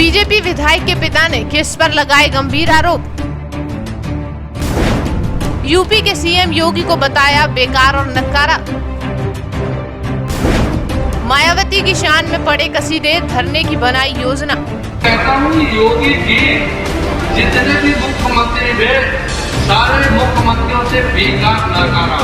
BJP विधायक के पिता ने किस पर लगाए गंभीर आरोप। यूपी के सीएम योगी को बताया बेकार और नकारा। मायावती की शान में पड़े कसीदे धरने की बनाई योजना। कहता हूँ योगी जी जितने भी मुख्यमंत्री थे सारे मुख्यमंत्रियों से बेकार नकारा।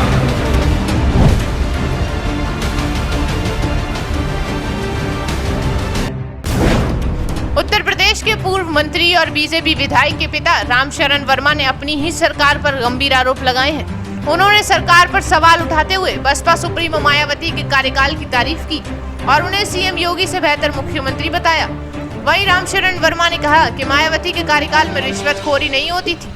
उत्तर प्रदेश के पूर्व मंत्री और बीजेपी विधायक के पिता रामशरण वर्मा ने अपनी ही सरकार पर गंभीर आरोप लगाए हैं। उन्होंने सरकार पर सवाल उठाते हुए बसपा सुप्रीमो मायावती के कार्यकाल की तारीफ की और उन्हें सीएम योगी से बेहतर मुख्यमंत्री बताया। वहीं रामशरण वर्मा ने कहा कि मायावती के कार्यकाल में रिश्वतखोरी नहीं होती थी।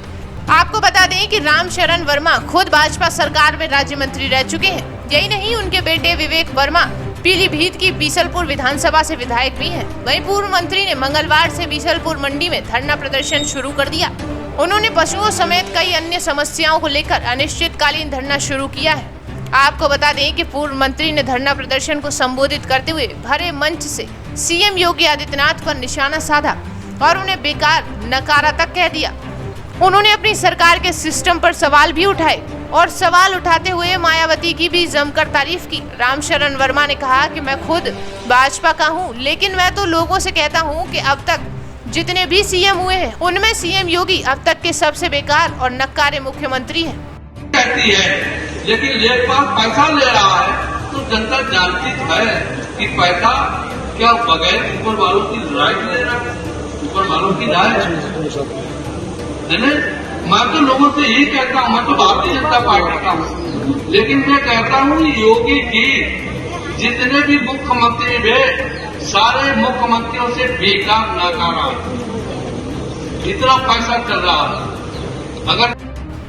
आपको बता दें कि रामशरण वर्मा खुद भाजपा सरकार में राज्य मंत्री रह चुके हैं। यही नहीं, उनके बेटे विवेक वर्मा पीलीभीत की बीसलपुर विधानसभा से विधायक भी हैं। वहीं पूर्व मंत्री ने मंगलवार से बीसलपुर मंडी में धरना प्रदर्शन शुरू कर दिया। उन्होंने पशुओं समेत कई अन्य समस्याओं को लेकर अनिश्चितकालीन धरना शुरू किया है। आपको बता दें कि पूर्व मंत्री ने धरना प्रदर्शन को संबोधित करते हुए भरे मंच से सीएम योगी आदित्यनाथ पर निशाना साधा और उन्हें बेकार नकारा तक कह दिया। उन्होंने अपनी सरकार के सिस्टम पर सवाल भी उठाए और सवाल उठाते हुए मायावती की भी जमकर तारीफ की। रामशरण वर्मा ने कहा कि मैं खुद भाजपा का हूं, लेकिन मैं तो लोगों से कहता हूं कि अब तक जितने भी सीएम हुए हैं उनमें सीएम योगी अब तक के सबसे बेकार और नक्कारे मुख्यमंत्री हैं। कहती है लेकिन लेखपाल पैसा ले रहा है तो जनता जानती है कि पैसा क्या बगैर ऊपर वालों की राय ले रहा है, ऊपर वालों की राय है। मैं तो लोगों से यही कहता हूँ, मैं तो भारतीय जनता पार्टी का हूँ, लेकिन मैं कहता हूँ योगी जी जितने भी मुख्यमंत्री थे सारे मुख्यमंत्रियों से बेकार नकारा। इतना पैसा चल रहा है। अगर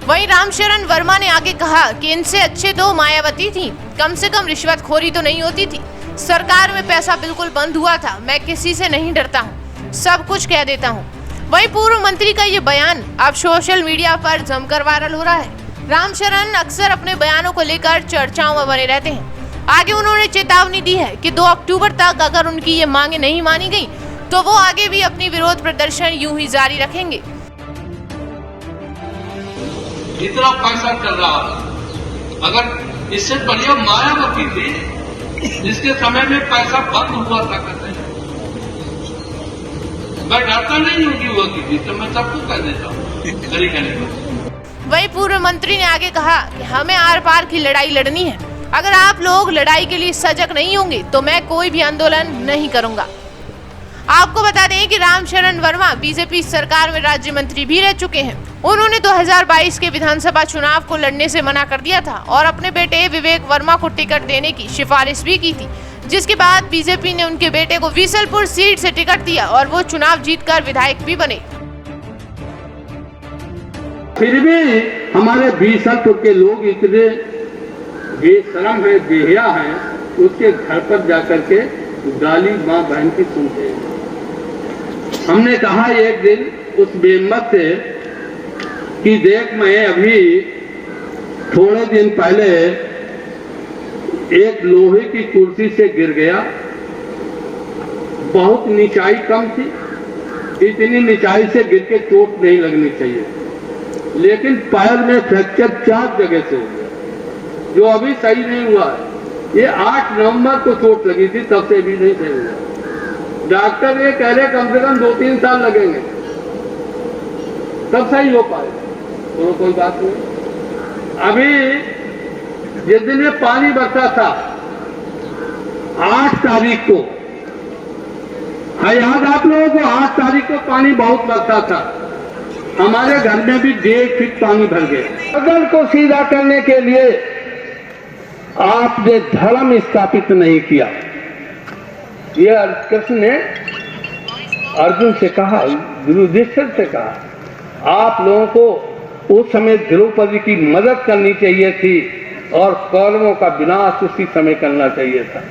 वहीं रामशरण वर्मा ने आगे कहा कि इनसे अच्छे तो मायावती थी, कम से कम रिश्वतखोरी तो नहीं होती थी। सरकार में पैसा बिल्कुल बंद हुआ था। मैं किसी से नहीं डरता हूँ, सब कुछ कह देता हूँ। वहीं पूर्व मंत्री का ये बयान अब सोशल मीडिया पर जमकर वायरल हो रहा है। रामशरण अक्सर अपने बयानों को लेकर चर्चाओं में बने रहते हैं। आगे उन्होंने चेतावनी दी है कि 2 अक्टूबर तक अगर उनकी ये मांगे नहीं मानी गई तो वो आगे भी अपनी विरोध प्रदर्शन यूं ही जारी रखेंगे। इतना पैसा चल रहा है। अगर इससे बढ़िया मायावती थी जिसके समय में पैसा बंद हुआ था करते, मैं डरता नहीं हूँ कि वो की तो मैं सबको कह देता हूँ। वही पूर्व मंत्री ने आगे कहा कि हमें आर पार की लड़ाई लड़नी है। अगर आप लोग लड़ाई के लिए सजग नहीं होंगे तो मैं कोई भी आंदोलन नहीं करूंगा। आपको बता दें कि रामशरण वर्मा बीजेपी सरकार में राज्य मंत्री भी रह चुके हैं। उन्होंने 2022 के विधानसभा चुनाव को लड़ने से मना कर दिया था और अपने बेटे विवेक वर्मा को टिकट देने की सिफारिश भी की थी, जिसके बाद बीजेपी ने उनके बेटे को बीसलपुर सीट से टिकट दिया और वो चुनाव जीतकर विधायक भी बने। फिर भी हमारे बीसलपुर के लोग इतने बेशरम है, बेहया है, उसके घर पर जाकर के गाली माँ बहन की सुनते हैं। हमने कहा एक दिन उस बेमत से कि देख, मैं अभी थोड़े दिन पहले एक लोहे की कुर्सी से गिर गया। बहुत निचाई कम थी, इतनी निचाई से गिर के चोट नहीं लगनी चाहिए, लेकिन पैर में फ्रैक्चर 4 जगह से हो गया, जो अभी सही नहीं हुआ है। ये 8 नवंबर को चोट लगी थी, तब से भी नहीं सही हुआ। डॉक्टर ये कह रहे कम से कम 2-3 साल लगेंगे तब सही हो पाए, तो कोई बात नहीं। अभी जिस दिन में पानी बरसा था 8 तारीख को, है याद आप लोगों को? 8 तारीख को पानी बहुत बरसा था। हमारे घर में भी 1.5 फीट पानी भर गया। गर्दन को सीधा करने के लिए आपने धर्म स्थापित नहीं किया। यह कृष्ण ने अर्जुन से कहा, युधिष्ठिर से कहा, आप लोगों को उस समय द्रौपदी की मदद करनी चाहिए थी और कौरवों का विनाश उसी समय करना चाहिए था।